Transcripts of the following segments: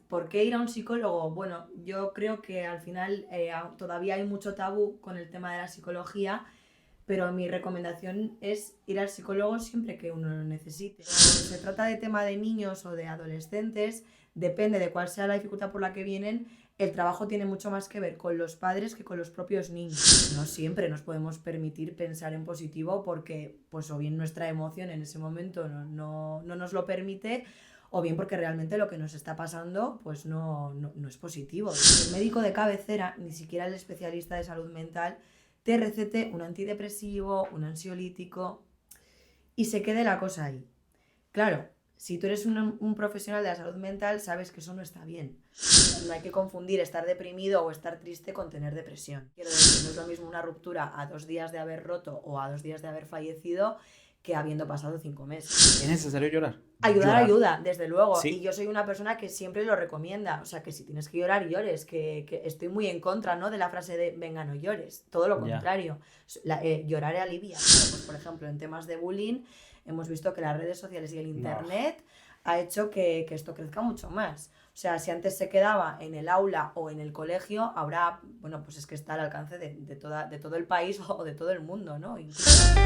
¿Por qué ir a un psicólogo? Bueno, yo creo que al final todavía hay mucho tabú con el tema de la psicología, pero mi recomendación es ir al psicólogo siempre que uno lo necesite. Cuando se trata de tema de niños o de adolescentes, depende de cuál sea la dificultad por la que vienen, el trabajo tiene mucho más que ver con los padres que con los propios niños. No siempre nos podemos permitir pensar en positivo porque, pues, o bien nuestra emoción en ese momento no nos lo permite, o bien porque realmente lo que nos está pasando pues no es positivo. El médico de cabecera, ni siquiera el especialista de salud mental, te recete un antidepresivo, un ansiolítico y se quede la cosa ahí. Claro, si tú eres un profesional de la salud mental, sabes que eso no está bien. No hay que confundir estar deprimido o estar triste con tener depresión. Quiero decir, no es lo mismo una ruptura a 2 días de haber roto o a 2 días de haber fallecido que habiendo pasado 5 meses. ¿Es necesario llorar? Ayuda, desde luego. Sí. Y yo soy una persona que siempre lo recomienda. O sea, que si tienes que llorar, llores. Que estoy muy en contra, ¿no?, de la frase de venga, no llores. Todo lo contrario. Llorar alivia. Pues, por ejemplo, en temas de bullying, hemos visto que las redes sociales y el internet ha hecho que esto crezca mucho más. O sea, si antes se quedaba en el aula o en el colegio, ahora, bueno, pues es que está al alcance de todo el país o de todo el mundo, ¿no? Incluso...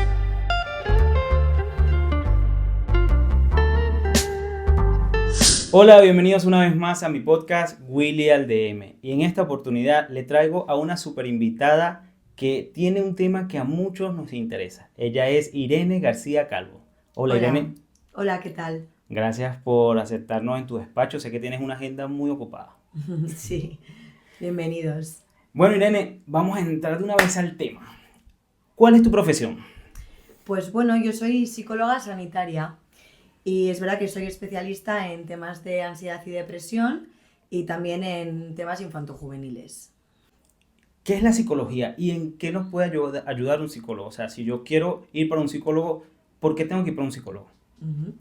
Hola, bienvenidos una vez más a mi podcast Willy al DM. Y en esta oportunidad le traigo a una super invitada que tiene un tema que a muchos nos interesa. Ella es Irene García Calvo. Hola Irene. Hola, ¿qué tal? Gracias por aceptarnos en tu despacho. Sé que tienes una agenda muy ocupada. Sí, bienvenidos. Bueno Irene, vamos a entrar de una vez al tema. ¿Cuál es tu profesión? Pues bueno, yo soy psicóloga sanitaria. Y es verdad que soy especialista en temas de ansiedad y depresión y también en temas infantojuveniles. ¿Qué es la psicología y en qué nos puede ayudar un psicólogo? O sea, si yo quiero ir para un psicólogo, ¿por qué tengo que ir para un psicólogo? Uh-huh.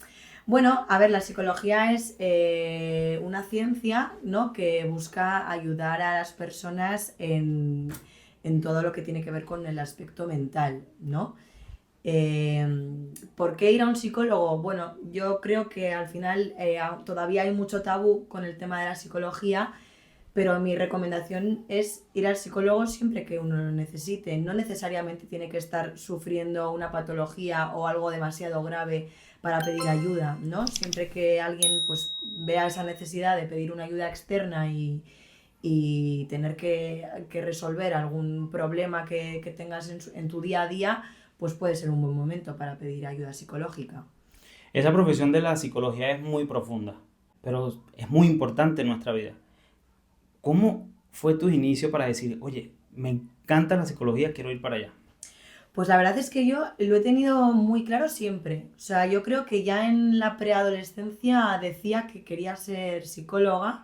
Bueno, a ver, la psicología es una ciencia, ¿no?, que busca ayudar a las personas en todo lo que tiene que ver con el aspecto mental, ¿no? ¿Por qué ir a un psicólogo? Bueno, yo creo que al final todavía hay mucho tabú con el tema de la psicología, pero mi recomendación es ir al psicólogo siempre que uno lo necesite. No necesariamente tiene que estar sufriendo una patología o algo demasiado grave para pedir ayuda, ¿no? Siempre que alguien pues vea esa necesidad de pedir una ayuda externa y tener que resolver algún problema que tengas en tu día a día, pues puede ser un buen momento para pedir ayuda psicológica. Esa profesión de la psicología es muy profunda, pero es muy importante en nuestra vida. ¿Cómo fue tu inicio para decir, oye, me encanta la psicología, quiero ir para allá? Pues la verdad es que yo lo he tenido muy claro siempre. O sea, yo creo que ya en la preadolescencia decía que quería ser psicóloga.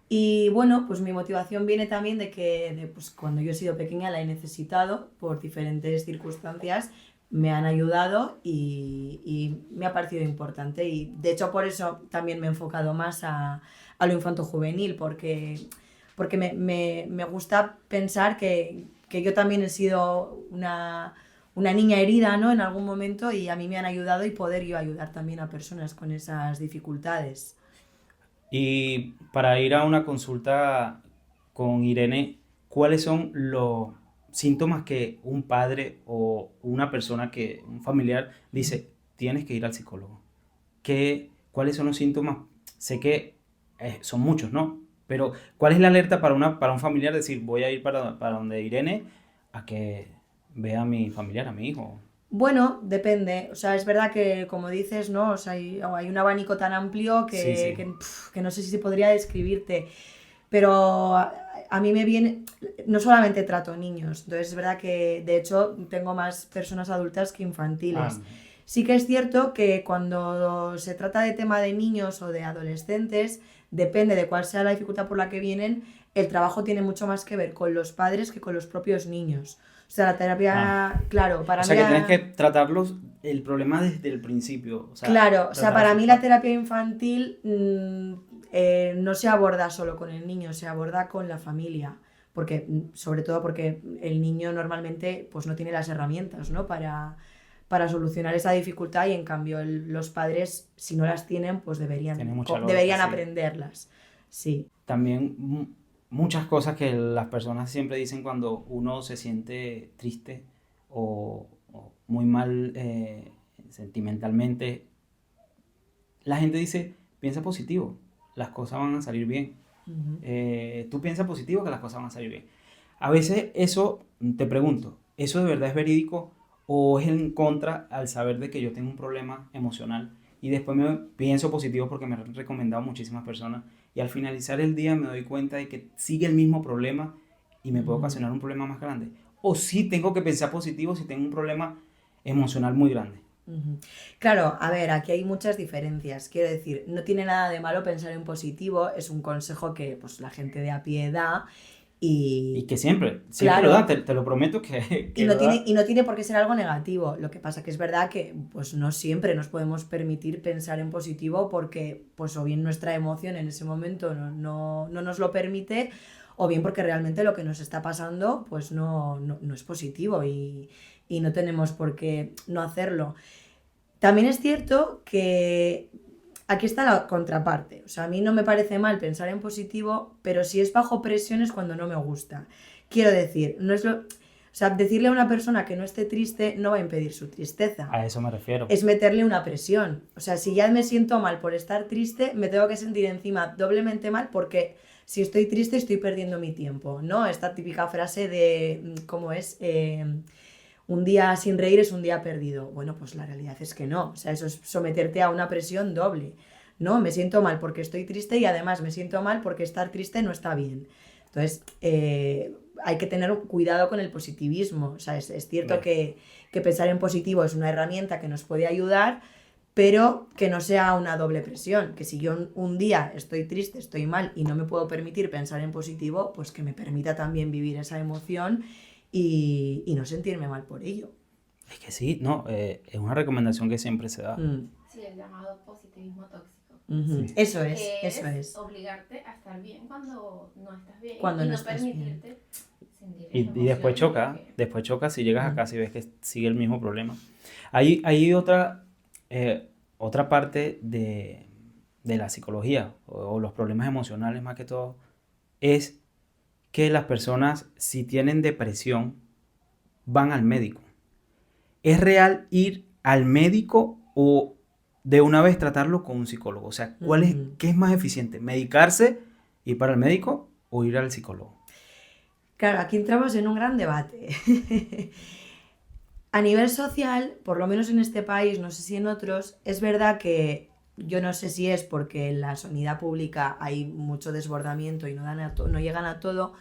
Y bueno, pues mi motivación viene también de que pues cuando yo he sido pequeña la he necesitado por diferentes circunstancias, me han ayudado y me ha parecido importante. Y de hecho por eso también me he enfocado más a lo infantojuvenil, porque me gusta pensar que yo también he sido una niña herida, ¿no?, en algún momento, y a mí me han ayudado y poder yo ayudar también a personas con esas dificultades. Y para ir a una consulta con Irene, ¿cuáles son los síntomas que un padre o una persona un familiar dice, tienes que ir al psicólogo? ¿Cuáles son los síntomas? Sé que son muchos, ¿no? Pero ¿cuál es la alerta para un familiar decir, voy a ir para donde Irene a que vea a mi familiar, a mi hijo? Bueno, depende. O sea, es verdad que, como dices, ¿no? O sea, hay un abanico tan amplio Sí. que no sé si se podría describirte. Pero a mí me viene... No solamente trato niños. Entonces, es verdad que, de hecho, tengo más personas adultas que infantiles. Sí que es cierto que cuando se trata de tema de niños o de adolescentes, depende de cuál sea la dificultad por la que vienen, el trabajo tiene mucho más que ver con los padres que con los propios niños. O sea, la terapia, claro, para mí... O sea, que tienes que tratarlos, el problema desde el principio. O sea, claro, o sea, para mí la terapia infantil no se aborda solo con el niño, se aborda con la familia. Porque, sobre todo porque el niño normalmente pues no tiene las herramientas, ¿no?, para solucionar esa dificultad, y en cambio los padres, si no las tienen, pues deberían aprenderlas. aprenderlas. Sí. También muchas cosas que las personas siempre dicen cuando uno se siente triste o muy mal sentimentalmente. La gente dice, piensa positivo, las cosas van a salir bien. Ujú. Tú piensas positivo que las cosas van a salir bien. A veces eso, te pregunto, ¿eso de verdad es verídico o es en contra al saber de que yo tengo un problema emocional y después me pienso positivo porque me han recomendado muchísimas personas y al finalizar el día me doy cuenta de que sigue el mismo problema y me puede Ujú. ocasionar un problema más grande? O sí tengo que pensar positivo si tengo un problema emocional muy grande. Ujú. Claro, a ver, aquí hay muchas diferencias. Quiero decir, no tiene nada de malo pensar en positivo, es un consejo que pues, la gente de a pie da Y y que siempre lo da, claro, te lo prometo que lo da. y no tiene por qué ser algo negativo. Lo que pasa que es verdad que pues no siempre nos podemos permitir pensar en positivo porque pues o bien nuestra emoción en ese momento no nos lo permite o bien porque realmente lo que nos está pasando pues no es positivo y no tenemos por qué no hacerlo. También es cierto que aquí está la contraparte. O sea, a mí no me parece mal pensar en positivo, pero si es bajo presión es cuando no me gusta. Quiero decir, no es lo... O sea, decirle a una persona que no esté triste no va a impedir su tristeza. A eso me refiero. Es meterle una presión. O sea, si ya me siento mal por estar triste, me tengo que sentir encima doblemente mal porque si estoy triste estoy perdiendo mi tiempo, ¿no? Esta típica frase de, ¿cómo es? Un día sin reír es un día perdido. Bueno, pues la realidad es que no. O sea, eso es someterte a una presión doble. No, me siento mal porque estoy triste y además me siento mal porque estar triste no está bien. Entonces, hay que tener cuidado con el positivismo. O sea, es cierto Claro. que pensar en positivo es una herramienta que nos puede ayudar, pero que no sea una doble presión. Que si yo un día estoy triste, estoy mal y no me puedo permitir pensar en positivo, pues que me permita también vivir esa emoción y no sentirme mal por ello. Es que sí, no, es una recomendación que siempre se da. Mm, Sí, el llamado positivismo tóxico. ujú. Sí. Eso Que eso es es. obligarte a estar bien cuando no estás bien Cuando y no no estás bien. permitirte sentir Y, esas y emociones. después choca si llegas a Mm. casa y ves que sigue el mismo problema. Hay otra parte de la psicología o los problemas emocionales más que todo, es que las personas si tienen depresión van al médico. ¿Es real ir al médico o de una vez tratarlo con un psicólogo? O sea, Ujú. ¿qué es más eficiente? ¿Medicarse, ir para el médico o ir al psicólogo? Claro, aquí entramos en un gran debate. A nivel social, por lo menos en este país, no sé si en otros, es verdad que yo no sé si es porque en la sanidad pública hay mucho desbordamiento y no llegan a todo.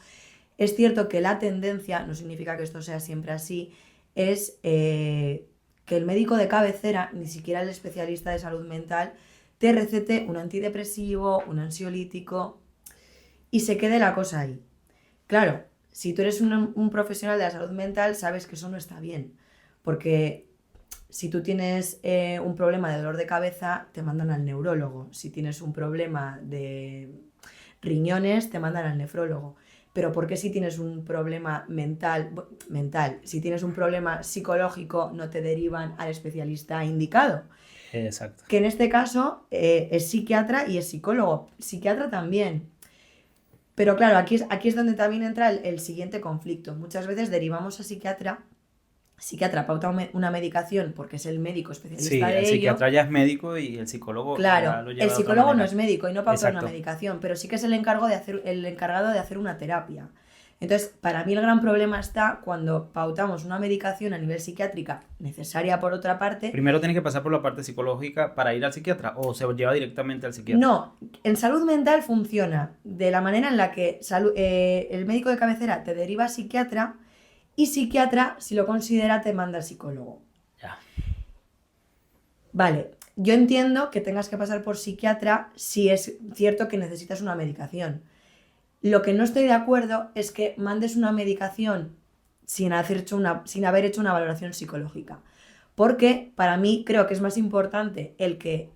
Es cierto que la tendencia, no significa que esto sea siempre así, es que el médico de cabecera, ni siquiera el especialista de salud mental, te recete un antidepresivo, un ansiolítico y se quede la cosa ahí. Claro, si tú eres un profesional de la salud mental, sabes que eso no está bien, porque si tú tienes un problema de dolor de cabeza, te mandan al neurólogo. Si tienes un problema de riñones, te mandan al nefrólogo. Pero ¿por qué si tienes un problema mental, si tienes un problema psicológico, no te derivan al especialista indicado? Exacto. Que en este caso es psiquiatra y es psicólogo. Psiquiatra también. Pero claro, aquí es donde también entra el siguiente conflicto. Muchas veces derivamos a psiquiatra pauta una medicación porque es el médico especialista Sí, el de ello. psiquiatra ya es médico y el psicólogo ya Claro, lo el lleva de otra psicólogo no manera. es médico y no pauta una Exacto. medicación, pero sí que es el encargado de hacer una terapia. Entonces, para mí el gran problema está cuando pautamos una medicación a nivel psiquiátrica, necesaria por otra parte. Primero tiene que pasar por la parte psicológica para ir al psiquiatra o se lleva directamente al psiquiatra. No, en salud mental funciona de la manera en la que el médico de cabecera te deriva a psiquiatra y psiquiatra, si lo considera, te manda al psicólogo. Ya. Vale, yo entiendo que tengas que pasar por psiquiatra si es cierto que necesitas una medicación. Lo que no estoy de acuerdo es que mandes una medicación sin haber hecho una valoración psicológica. Porque para mí creo que es más importante el que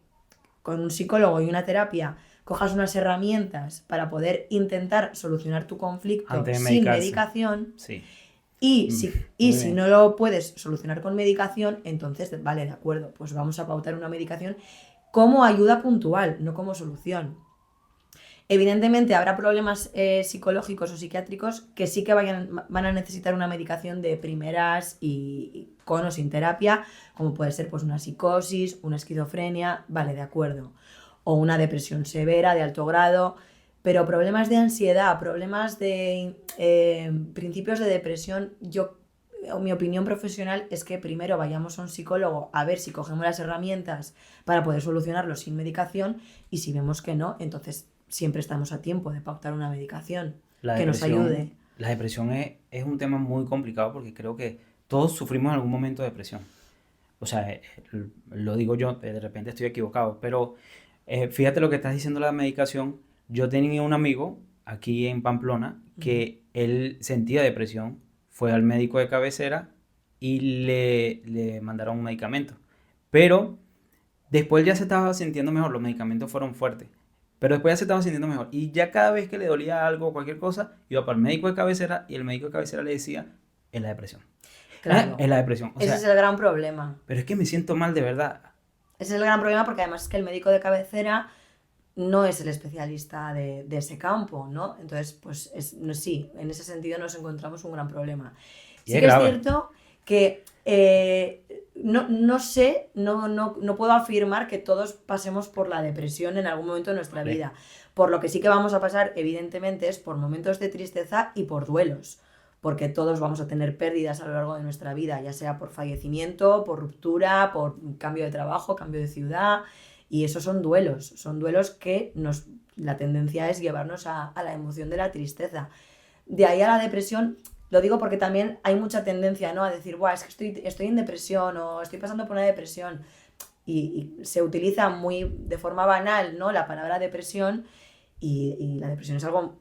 con un psicólogo y una terapia cojas unas herramientas para poder intentar solucionar tu conflicto Antes de sin medicarse. medicación. Sí. Y Muy si bien. no lo puedes solucionar con medicación, entonces, vale, de acuerdo, pues vamos a pautar una medicación como ayuda puntual, no como solución. Evidentemente habrá problemas psicológicos o psiquiátricos que sí que van a necesitar una medicación de primeras y con o sin terapia, como puede ser pues una psicosis, una esquizofrenia, vale, de acuerdo, o una depresión severa de alto grado, pero problemas de ansiedad, problemas de principios de depresión, mi opinión profesional es que primero vayamos a un psicólogo a ver si cogemos las herramientas para poder solucionarlo sin medicación, y si vemos que no, entonces siempre estamos a tiempo de pautar una medicación que nos ayude. La depresión es un tema muy complicado porque creo que todos sufrimos en algún momento de depresión. O sea, lo digo yo, de repente estoy equivocado, pero fíjate lo que estás diciendo de la medicación. Yo tenía un amigo aquí en Pamplona que él sentía depresión, fue al médico de cabecera y le mandaron un medicamento. Pero después ya se estaba sintiendo mejor, los medicamentos fueron fuertes. Pero después ya se estaba sintiendo mejor. Y ya cada vez que le dolía algo o cualquier cosa, iba para el médico de cabecera y el médico de cabecera le decía, es la depresión. Claro, Es la depresión. O ese sea, es el gran problema. pero es que me siento mal de verdad. Ese es el gran problema porque además es que el médico de cabecera no es el especialista de ese campo, ¿no? Entonces, pues sí, en ese sentido nos encontramos un gran problema. Y Sí es que es grave. cierto que no sé, no puedo afirmar que todos pasemos por la depresión en algún momento de nuestra Vale. vida. Por lo que sí que vamos a pasar, evidentemente, es por momentos de tristeza y por duelos. Porque todos vamos a tener pérdidas a lo largo de nuestra vida, ya sea por fallecimiento, por ruptura, por cambio de trabajo, cambio de ciudad. Y esos son duelos que la tendencia es llevarnos a la emoción de la tristeza. De ahí a la depresión, lo digo porque también hay mucha tendencia, ¿no?, a decir, buah, es que estoy en depresión o estoy pasando por una depresión. Y se utiliza muy de forma banal, ¿no?, la palabra depresión, y la depresión es algo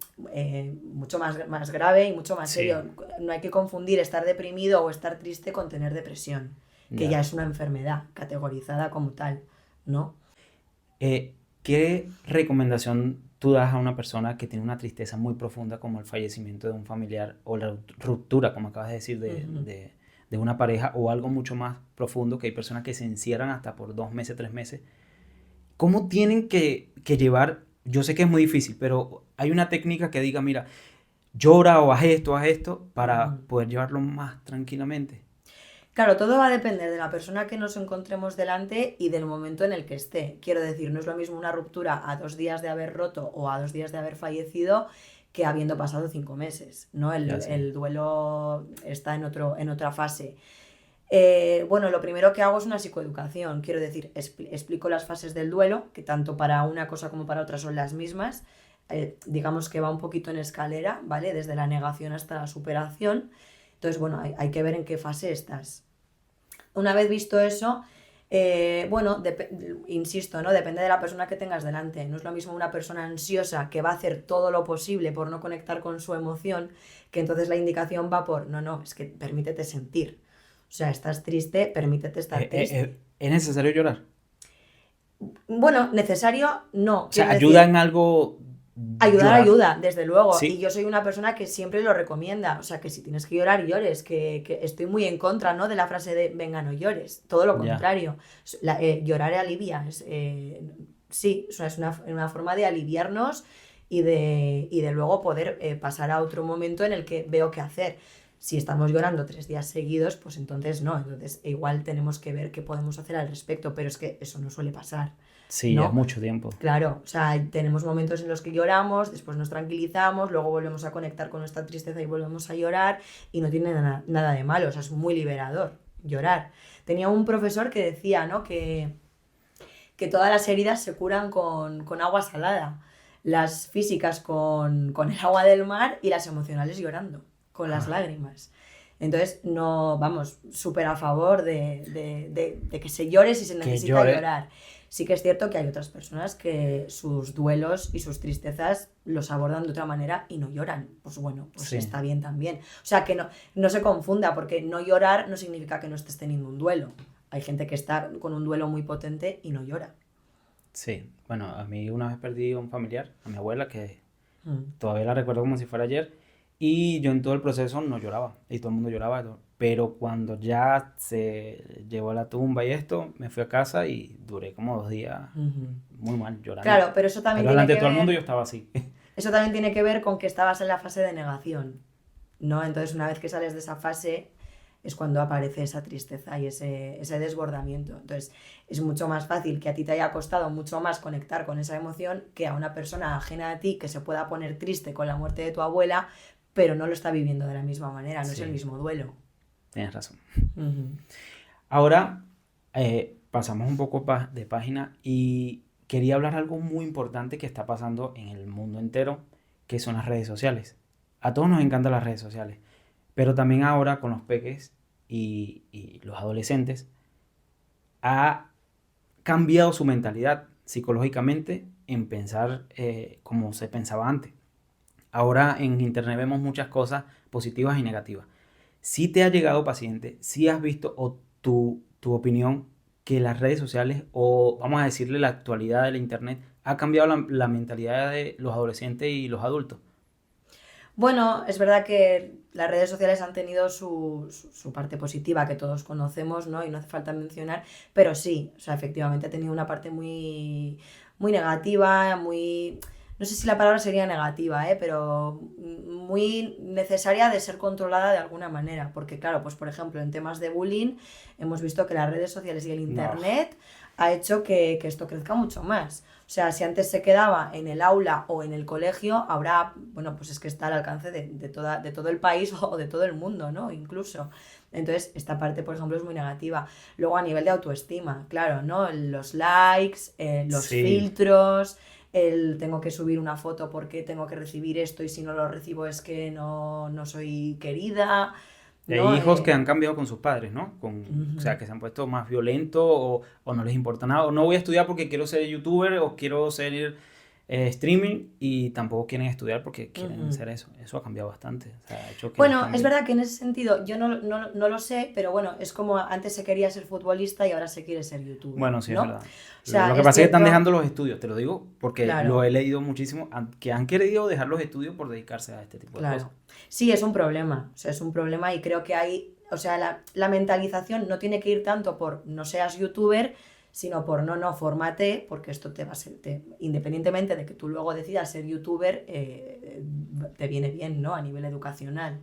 mucho más grave y mucho más Sí. serio. No hay que confundir estar deprimido o estar triste con tener depresión, que Ya. ya es una enfermedad categorizada como tal, ¿no? ¿Qué recomendación tú das a una persona que tiene una tristeza muy profunda como el fallecimiento de un familiar o la ruptura, como acabas de decir, Ujú. de una pareja o algo mucho más profundo, que hay personas que se encierran hasta por 2 meses, 3 meses? ¿Cómo tienen que llevar? Yo sé que es muy difícil, pero hay una técnica que diga, mira, llora o haz esto para Ujú. poder llevarlo más tranquilamente. Claro, todo va a depender de la persona que nos encontremos delante y del momento en el que esté. Quiero decir, no es lo mismo una ruptura a 2 días de haber roto o a 2 días de haber fallecido que habiendo pasado 5 meses, ¿no? Ya sé. El duelo está en otra fase. Bueno, lo primero que hago es una psicoeducación. Quiero decir, explico las fases del duelo, que tanto para una cosa como para otra son las mismas. Digamos que va un poquito en escalera, ¿vale? Desde la negación hasta la superación. Entonces, bueno, hay que ver en qué fase estás. Una vez visto eso, bueno, insisto, ¿no?, depende de la persona que tengas delante. No es lo mismo una persona ansiosa que va a hacer todo lo posible por no conectar con su emoción, que entonces la indicación va por, no, es que permítete sentir. O sea, estás triste, permítete estar triste. ¿Es necesario llorar? Bueno, necesario no, O sea, quiero ¿ayuda decir, en algo ayudar llorar? ayuda, desde luego. Y Sí, yo soy una persona que siempre lo recomienda. O sea, que si tienes que llorar, llores. Que estoy muy en contra, ¿no?, de la frase de venga, no llores. Todo lo ya. contrario. Llorar alivia. Sí, o sea, es una forma de aliviarnos y de luego poder pasar a otro momento en el que veo qué hacer. Si estamos llorando 3 días seguidos, pues entonces no. Entonces igual tenemos que ver qué podemos hacer al respecto. Pero es que eso no suele pasar, Sí, ya es ¿no? mucho tiempo. Claro, o sea, tenemos momentos en los que lloramos, después nos tranquilizamos, luego volvemos a conectar con nuestra tristeza y volvemos a llorar, y no tiene nada de malo, o sea, es muy liberador llorar. Tenía un profesor que decía, ¿no?, que todas las heridas se curan con agua salada, las físicas con el agua del mar y las emocionales llorando, con las Ah, lágrimas. Entonces, no, vamos, súper a favor de que se llore si se que necesita llore. llorar. Sí que es cierto que hay otras personas que sus duelos y sus tristezas los abordan de otra manera y no lloran. Pues bueno, pues Sí, está bien también. O sea, que no se confunda, porque no llorar no significa que no estés teniendo un duelo. Hay gente que está con un duelo muy potente y no llora. sí. Bueno, a mí una vez perdí a un familiar, a mi abuela, que Mm. todavía la recuerdo como si fuera ayer, y yo en todo el proceso no lloraba, y todo el mundo lloraba. pero cuando ya se llevó a la tumba y esto, me fui a casa y duré como 2 días muy mal, llorando. Claro, pero eso también Pero tiene delante de que todo el mundo ver, yo estaba así. eso también tiene que ver con que estabas en la fase de negación, ¿no? Entonces, una vez que sales de esa fase, es cuando aparece esa tristeza y ese desbordamiento. Entonces, es mucho más fácil que a ti te haya costado mucho más conectar con esa emoción que a una persona ajena a ti que se pueda poner triste con la muerte de tu abuela, pero no lo está viviendo de la misma manera, no es el Sí, mismo duelo. tienes razón. Ujú. Ahora pasamos un poco de página y quería hablar algo muy importante que está pasando en el mundo entero, que son las redes sociales. A todos nos encantan las redes sociales, pero también ahora con los peques y los adolescentes ha cambiado su mentalidad psicológicamente en pensar como se pensaba antes. Ahora en internet vemos muchas cosas positivas y negativas. Si te ha llegado paciente, si has visto o tu opinión que las redes sociales o vamos a decirle la actualidad del internet ha cambiado la mentalidad de los adolescentes y los adultos. Bueno, es verdad que las redes sociales han tenido su parte positiva que todos conocemos, ¿no? Y no hace falta mencionar, pero sí, o sea, efectivamente ha tenido una parte muy negativa, muy... No sé si la palabra sería negativa, pero muy necesaria de ser controlada de alguna manera, porque claro, pues por ejemplo, en temas de bullying hemos visto que las redes sociales y el No, internet ha hecho que esto crezca mucho más. O sea, si antes se quedaba en el aula o en el colegio, ahora, bueno, pues es que está al alcance de todo el país o de todo el mundo, ¿no? Incluso. Entonces, esta parte, por ejemplo, es muy negativa. Luego, a nivel de autoestima, claro, ¿no? Los likes, los sí. filtros, el tengo que subir una foto porque tengo que recibir esto y si no lo recibo es que no soy querida, Y hay ¿no? hijos que han cambiado con sus padres, ¿no? O sea, Ujú, que se han puesto más violentos o no les importa nada. O no voy a estudiar porque quiero ser youtuber o quiero ser streaming y tampoco quieren estudiar porque quieren ujú. ser eso. Eso ha cambiado bastante. O sea, ha hecho que los Bueno, es cambios. verdad que en ese sentido yo no lo sé, pero bueno, es como antes se quería ser futbolista y ahora se quiere ser youtuber, Bueno, sí, es ¿no? O verdad. Lo sea, que es pasa es que están cierto, dejando los estudios, te lo digo porque lo claro, he leído muchísimo, que han querido dejar los estudios por dedicarse a este tipo de cosas. claro. Sí, es un problema, o sea, es un problema y creo que hay, o sea, la mentalización no tiene que ir tanto por no seas youtuber, sino por no, fórmate, porque esto te va a ser, independientemente de que tú luego decidas ser youtuber, te viene bien, ¿no? A nivel educacional.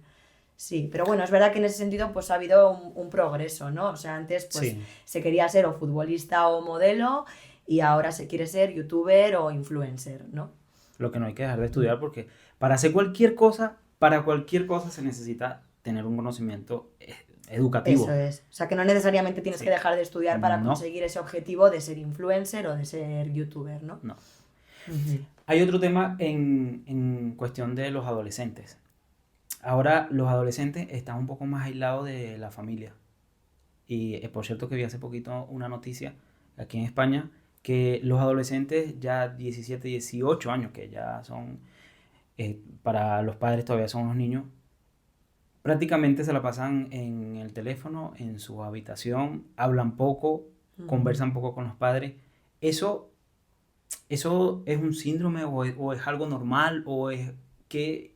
Sí, pero bueno, es verdad que en ese sentido pues ha habido un progreso, ¿no? O sea, antes pues Sí, se quería ser o futbolista o modelo y ahora se quiere ser youtuber o influencer, ¿no? lo que no hay que dejar de Mm. estudiar porque para hacer cualquier cosa, para cualquier cosa se necesita tener un conocimiento Eso educativo. es. O sea, que no necesariamente tienes que Sí. dejar de estudiar para No, conseguir ese objetivo de ser influencer o de ser youtuber, ¿no? no. Ujú. Hay otro tema en cuestión de los adolescentes. Ahora los adolescentes están un poco más aislados de la familia. Y por cierto que vi hace poquito una noticia aquí en España que los adolescentes ya 17 18 años, que ya son, para los padres todavía son unos niños, prácticamente se la pasan en el teléfono, en su habitación, hablan poco, Ujú. conversan poco con los padres. ¿Eso, eso es un síndrome o es algo normal? ¿O es qué,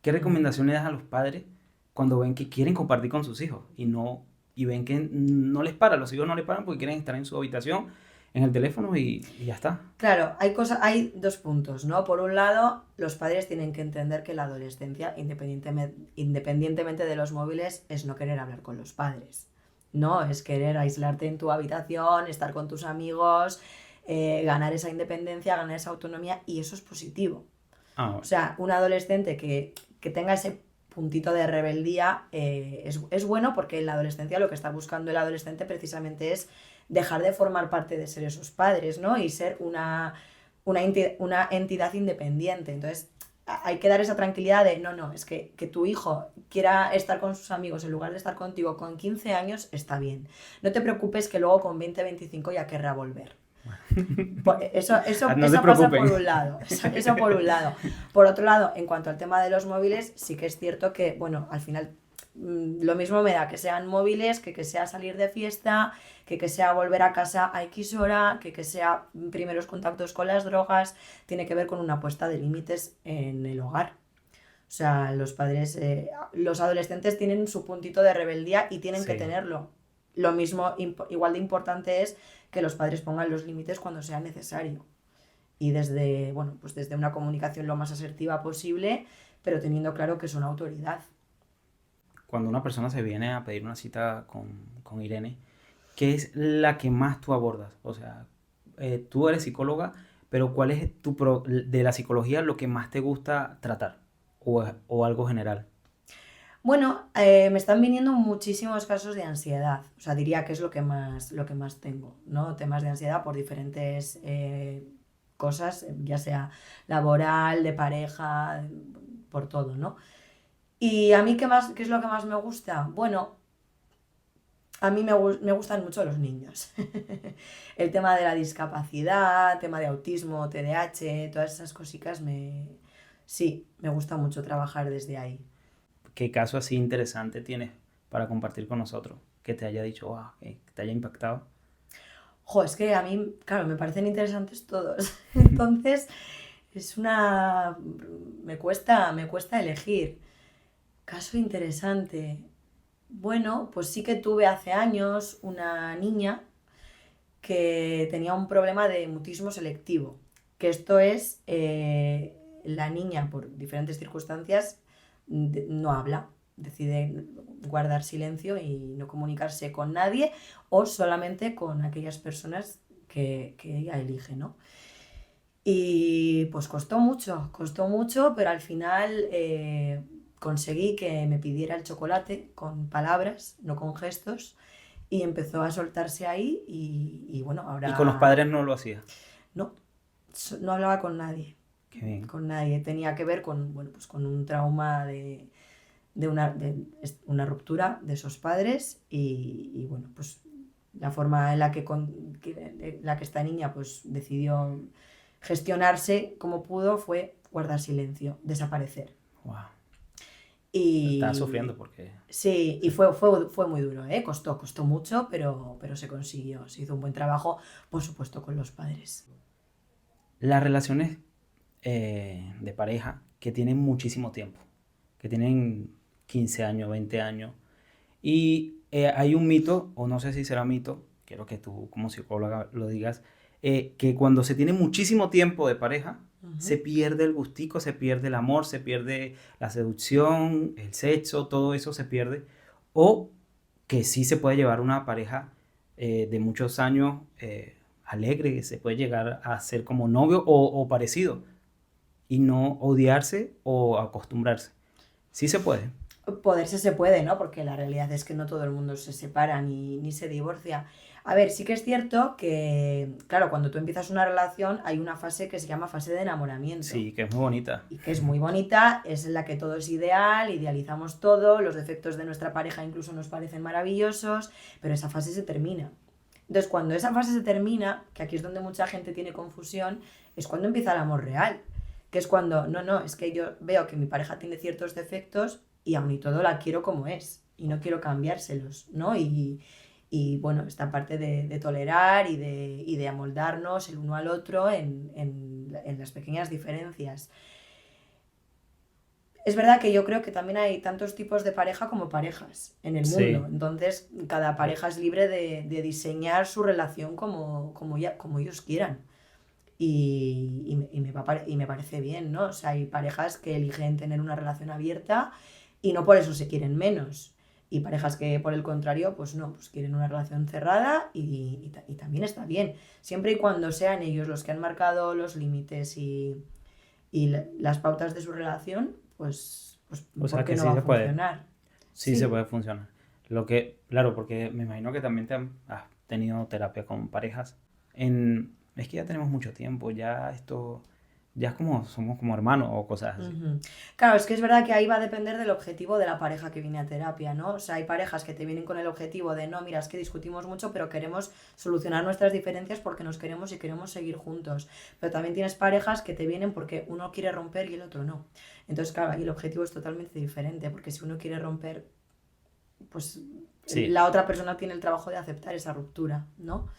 qué Mm. recomendación le das a los padres cuando ven que quieren compartir con sus hijos y ven que no les para, los hijos no les paran porque quieren estar en su habitación, en el teléfono y ya está? Claro, hay dos puntos, ¿no? Por un lado, los padres tienen que entender que la adolescencia, independientemente de los móviles, es no querer hablar con los padres, ¿no? Es querer aislarte en tu habitación, estar con tus amigos, ganar esa independencia, ganar esa autonomía, y eso es positivo. Ah, O bueno. sea, un adolescente que tenga ese puntito de rebeldía es bueno porque en la adolescencia lo que está buscando el adolescente precisamente es dejar de formar parte de ser esos padres, ¿no? Y ser una entidad independiente. Entonces, hay que dar esa tranquilidad de, no, es que tu hijo quiera estar con sus amigos en lugar de estar contigo con 15 años, está bien. No te preocupes que luego con 20 25 ya querrá volver. Eso, Ah, eso, no se eso pasa por preocupen. un lado, eso por un lado. Por otro lado, en cuanto al tema de los móviles, sí que es cierto que, bueno, al final lo mismo me da que sean móviles, que sea salir de fiesta, que sea volver a casa a X hora, que sea primeros contactos con las drogas, tiene que ver con una puesta de límites en el hogar. O sea, los padres, los adolescentes tienen su puntito de rebeldía y tienen que Sí. tenerlo. Lo mismo, igual de importante es que los padres pongan los límites cuando sea necesario. Y desde, bueno, pues desde una comunicación lo más asertiva posible, pero teniendo claro que es una autoridad. Cuando una persona se viene a pedir una cita con Irene, ¿qué es la que más tú abordas? O sea, tú eres psicóloga, pero ¿cuál es de la psicología lo que más te gusta tratar? O algo general. Bueno, me están viniendo muchísimos casos de ansiedad. O sea, diría que es lo que más tengo, ¿no? Temas de ansiedad por diferentes cosas, ya sea laboral, de pareja, por todo, ¿no? Y a mí, ¿qué es lo que más me gusta? Bueno, a mí me gustan mucho los niños. El tema de la discapacidad, tema de autismo, TDAH, todas esas cositas sí, me gusta mucho trabajar desde ahí. ¿Qué caso así interesante tienes para compartir con nosotros? Que te haya dicho, wow, que te haya impactado. Jo, es que a mí, claro, me parecen interesantes todos. Entonces, es una... me cuesta elegir. Caso interesante. Bueno, pues sí que tuve hace años una niña que tenía un problema de mutismo selectivo, que esto es, la niña por diferentes circunstancias no habla, decide guardar silencio y no comunicarse con nadie o solamente con aquellas personas que ella elige, ¿no? Y pues costó mucho, pero al final conseguí que me pidiera el chocolate con palabras, no con gestos, y empezó a soltarse ahí y bueno, Y con los ahora padres no lo hacía. no, no hablaba Qué bien. con nadie. Tenía que ver con, bueno, pues con un trauma de una ruptura de esos padres y bueno, pues la forma en la que esta niña pues decidió gestionarse como pudo fue guardar silencio, desaparecer. Wow. Estaba sufriendo Y porque... sí, y Sí. fue muy duro, ¿eh? Costó mucho, pero se consiguió. Se hizo un buen trabajo, por supuesto, con los padres. Las relaciones de pareja que tienen muchísimo tiempo, que tienen 15 años, 20 años, y hay un mito, o no sé si será mito, quiero que tú como psicóloga lo digas, que cuando se tiene muchísimo tiempo de pareja, se Ujú. pierde el gustico, se pierde el amor, se pierde la seducción, el sexo, todo eso se pierde, o que sí se puede llevar una pareja de muchos años alegre, que se puede llegar a ser como novio o parecido, y no odiarse o acostumbrarse. Sí se puede. Poderse se puede, ¿no? Porque la realidad es que no todo el mundo se separa ni se divorcia. A ver, sí que es cierto que, claro, cuando tú empiezas una relación hay una fase que se llama fase de enamoramiento. Sí, que es muy bonita. Y que es muy bonita, es en la que todo es ideal, idealizamos todo, los defectos de nuestra pareja incluso nos parecen maravillosos, pero esa fase se termina. Entonces, cuando esa fase se termina, que aquí es donde mucha gente tiene confusión, es cuando empieza el amor real, que es cuando, no, es que yo veo que mi pareja tiene ciertos defectos y aun y todo la quiero como es y no quiero cambiárselos, ¿no? Y bueno, esta parte de tolerar y de amoldarnos el uno al otro en las pequeñas diferencias. Es verdad que yo creo que también hay tantos tipos de pareja como parejas en el mundo. Sí. Entonces, cada pareja es libre de diseñar su relación como ellos quieran. Y me parece bien, ¿no? O sea, hay parejas que eligen tener una relación abierta y no por eso se quieren menos. Y parejas que, por el contrario, pues no, pues quieren una relación cerrada y también está bien. Siempre y cuando sean ellos los que han marcado los límites y las pautas de su relación, pues O ¿por sea qué que no va sí a se puede. funcionar? Sí se Sí. puede funcionar. Lo que, claro, porque me imagino que también has tenido terapia con parejas. Es que ya tenemos mucho tiempo, ya esto, ya es como, somos como hermanos o cosas así. Ujú. Claro, es que es verdad que ahí va a depender del objetivo de la pareja que viene a terapia, ¿no? O sea, hay parejas que te vienen con el objetivo de, no, mira, es que discutimos mucho, pero queremos solucionar nuestras diferencias porque nos queremos y queremos seguir juntos. Pero también tienes parejas que te vienen porque uno quiere romper y el otro no. Entonces, claro, ahí el objetivo es totalmente diferente, porque si uno quiere romper, pues Sí, la otra persona tiene el trabajo de aceptar esa ruptura, ¿no?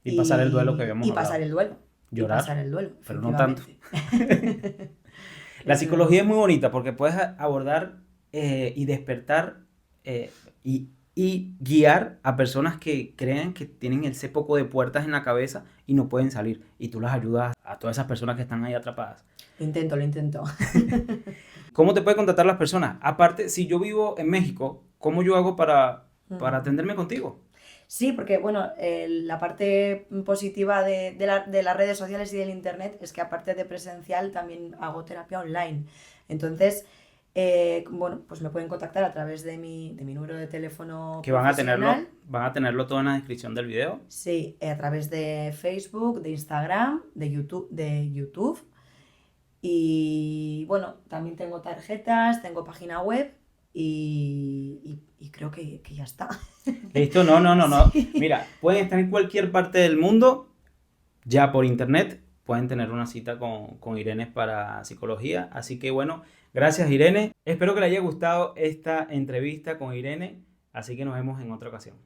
y pasar el duelo que habíamos Y pasar hablado. el duelo. Y Llorar, pasar el duelo, pero no tanto. efectivamente. La psicología es muy bonita porque puedes abordar y despertar y guiar a personas que creen que tienen ese poco de puertas en la cabeza y no pueden salir. Y tú las ayudas a todas esas personas que están ahí atrapadas. Lo intento. ¿Cómo te pueden contactar las personas? Aparte, si yo vivo en México, ¿cómo yo hago para atenderme contigo? Sí, porque bueno, la parte positiva de las redes sociales y del internet es que aparte de presencial también hago terapia online. Entonces, bueno, pues me pueden contactar a través de mi número de teléfono Que profesional. van a tenerlo todo en la descripción del video. Sí, a través de Facebook, de Instagram, de YouTube. Y bueno, también tengo tarjetas, tengo página web y creo que ya está. Listo, no. Mira, pueden estar en cualquier parte del mundo, ya por internet, pueden tener una cita con Irene para psicología. Así que bueno, gracias Irene. Espero que le haya gustado esta entrevista con Irene, así que nos vemos en otra ocasión.